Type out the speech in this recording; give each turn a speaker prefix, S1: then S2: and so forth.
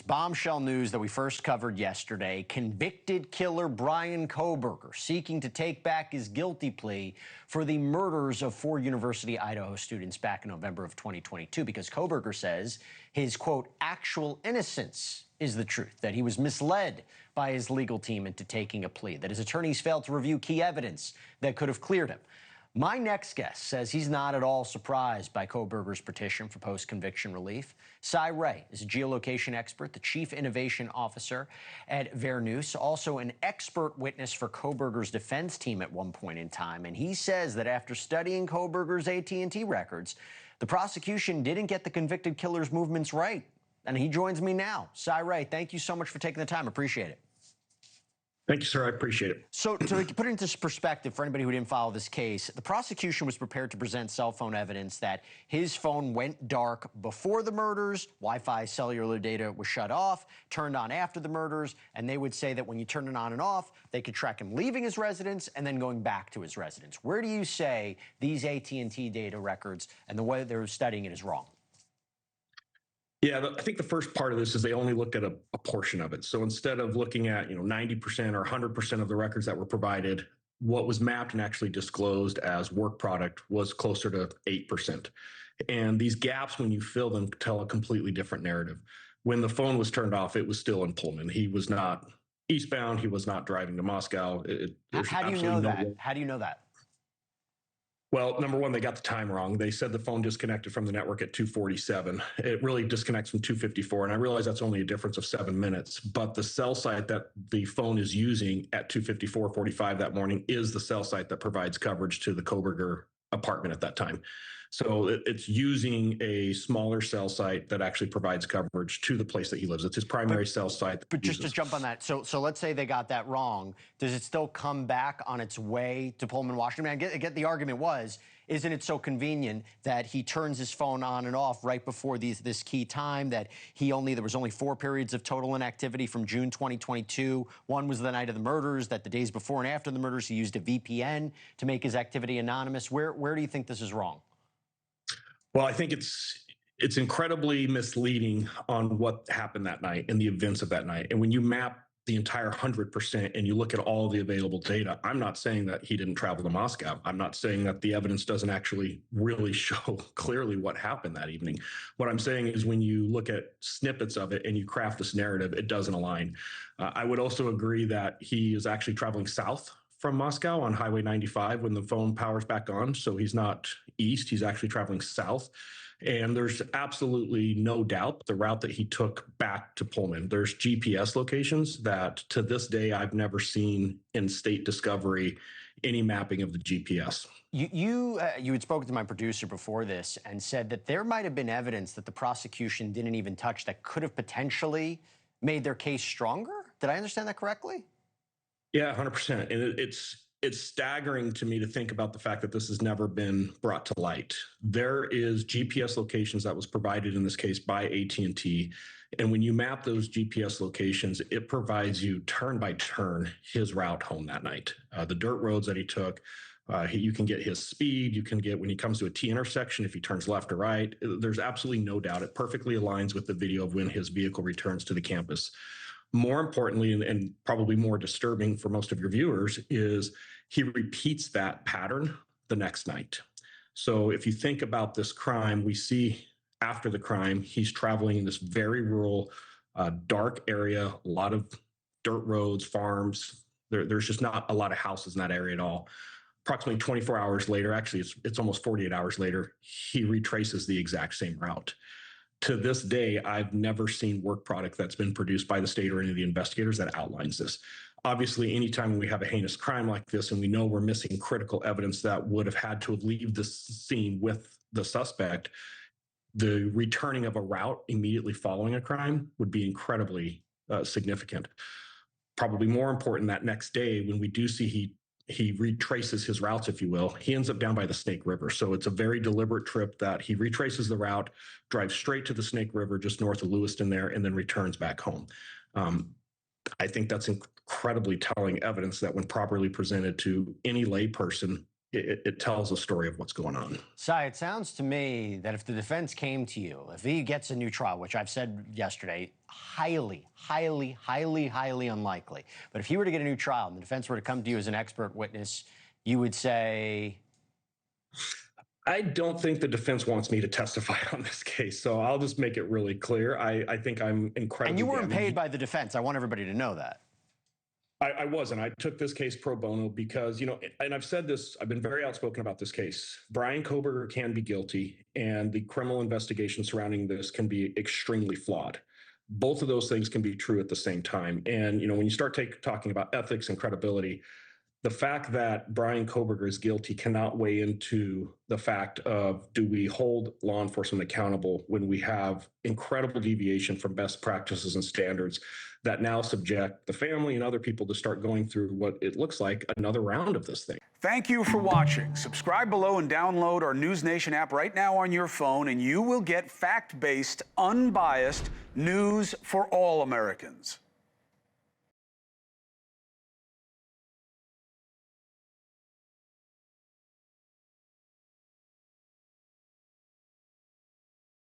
S1: Bombshell news that we first covered yesterday. Convicted killer Bryan Kohberger seeking to take back his guilty plea for the murders of 4 University Idaho students back in November of 2022, because Kohberger says his, quote, actual innocence is the truth, that he was misled by his legal team into taking a plea, that his attorneys failed to review key evidence that could have cleared him. My next guest says he's not at all surprised by Kohberger's petition for post-conviction relief. Cy Ray is a geolocation expert, the chief innovation officer at Vernews, also an expert witness for Kohberger's defense team at one point in time. And he says that after studying Kohberger's AT&T records, the prosecution didn't get the convicted killer's movements right. And he joins me now. Cy Ray, thank you so much for taking the time. Appreciate it.
S2: Thank you, sir. I appreciate it.
S1: So to put it into perspective for anybody who didn't follow this case, the prosecution was prepared to present cell phone evidence that his phone went dark before the murders, Wi-Fi cellular data was shut off, turned on after the murders, and they would say that when you turn it on and off, they could track him leaving his residence and then going back to his residence. Where do you say these AT&T data records and the way they're studying it is wrong?
S2: Yeah, I think the first part of this is they only looked at a portion of it. So instead of looking at 90% or 100% of the records that were provided, what was mapped and actually disclosed as work product was closer to 8%. And these gaps, when you fill them, tell a completely different narrative. When the phone was turned off, it was still in Pullman. He was not eastbound. He was not driving to Moscow.
S1: How do you know that? How do you know that?
S2: Well, number one, they got the time wrong. They said the phone disconnected from the network at 2:47. It really disconnects from 2:54. And I realize that's only a difference of 7 minutes, but the cell site that the phone is using at 2:54:45 that morning is the cell site that provides coverage to the Kohberger apartment at that time. So it's using a smaller cell site that actually provides coverage to the place that he lives. It's his primary cell site.
S1: But just to jump on that, so let's say they got that wrong. Does it still come back on its way to Pullman, Washington? I get the argument was, isn't it so convenient that he turns his phone on and off right before this key time, that there was only 4 periods of total inactivity from June 2022. One was the night of the murders, that the days before and after the murders, he used a VPN to make his activity anonymous. Where do you think this is wrong?
S2: Well, I think it's incredibly misleading on what happened that night and the events of that night. And when you map the entire 100% and you look at all the available data, I'm not saying that he didn't travel to Moscow. I'm not saying that the evidence doesn't actually really show clearly what happened that evening. What I'm saying is when you look at snippets of it and you craft this narrative, it doesn't align. I would also agree that he is actually traveling south from Moscow on Highway 95 when the phone powers back on. So he's not east, he's actually traveling south. And there's absolutely no doubt the route that he took back to Pullman. There's GPS locations that to this day, I've never seen in state discovery any mapping of the GPS.
S1: You had spoken to my producer before this and said that there might have been evidence that the prosecution didn't even touch that could have potentially made their case stronger. Did I understand that correctly?
S2: Yeah, 100%. And it's staggering to me to think about the fact that this has never been brought to light. There is GPS locations that was provided in this case by AT&T. And when you map those GPS locations, it provides you turn by turn his route home that night. The dirt roads that he took, you can get his speed. You can get when he comes to a T intersection, if he turns left or right. There's absolutely no doubt. It perfectly aligns with the video of when his vehicle returns to the campus. More importantly, and probably more disturbing for most of your viewers, is he repeats that pattern the next night. So if you think about this crime, we see after the crime, he's traveling in this very rural, dark area, a lot of dirt roads, farms. There's just not a lot of houses in that area at all. Approximately 24 hours later, actually, it's almost 48 hours later, he retraces the exact same route. To this day, I've never seen work product that's been produced by the state or any of the investigators that outlines this. Obviously, anytime we have a heinous crime like this and we know we're missing critical evidence that would have had to leave the scene with the suspect, the returning of a route immediately following a crime would be incredibly significant. Probably more important, that next day when we do see he retraces his routes, if you will. He ends up down by the Snake River. So it's a very deliberate trip that he retraces the route, drives straight to the Snake River just north of Lewiston there, and then returns back home. I think that's incredibly telling evidence that when properly presented to any layperson, it tells a story of what's going on.
S1: Cy, it sounds to me that if the defense came to you, if he gets a new trial, which I've said yesterday, highly, highly, highly, highly unlikely. But if he were to get a new trial and the defense were to come to you as an expert witness, you would say...
S2: I don't think the defense wants me to testify on this case, so I'll just make it really clear. I think I'm incredibly...
S1: And you weren't paid by the defense. I want everybody to know that.
S2: I wasn't. I took this case pro bono because, you know, and I've said this, I've been very outspoken about this case. Bryan Kohberger can be guilty, and the criminal investigation surrounding this can be extremely flawed. Both of those things can be true at the same time. And, you know, when you start talking about ethics and credibility, the fact that Bryan Kohberger is guilty cannot weigh into the fact of, do we hold law enforcement accountable when we have incredible deviation from best practices and standards that now subject the family and other people to start going through what it looks like another round of this thing.
S3: Thank you for watching. Subscribe below and download our NewsNation app right now on your phone, and you will get fact-based, unbiased news for all Americans.